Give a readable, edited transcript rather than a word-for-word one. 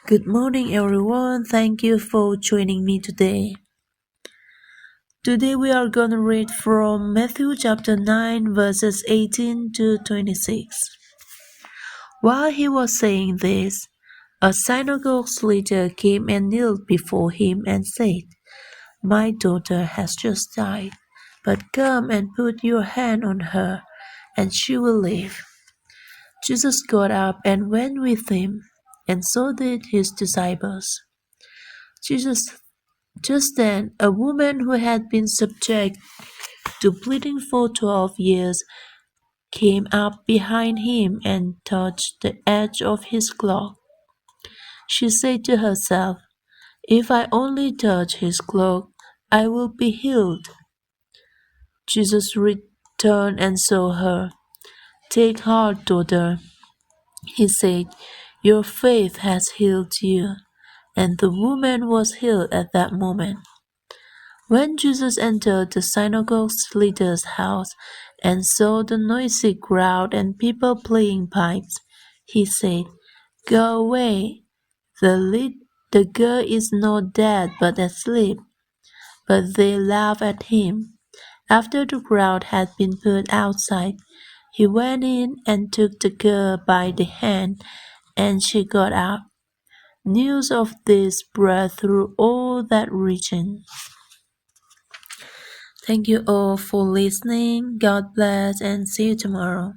Good morning, everyone. Thank you for joining me today. Today we are going to read from Matthew chapter 9, verses 18 to 26. While he was saying this, a synagogue leader came and knelt before him and said, "My daughter has just died, but come and put your hand on her, and she will live." Jesus got up and went with him, and so did his disciples. Just then, a woman who had been subject to bleeding for 12 years came up behind him and touched the edge of his cloak. She said to herself, "If I only touch his cloak, I will be healed." Jesus returned and saw her. "Take heart, daughter," he said, "your faith has healed you." And the woman was healed at that moment. When Jesus entered the synagogue leader's house and saw the noisy crowd and people playing pipes, he said, "Go away. The girl is not dead but asleep." But they laughed at him. After the crowd had been put outside, he went in and took the girl by the hand, and she got up. News of this spread through all that region. Thank you all for listening. God bless and see you tomorrow.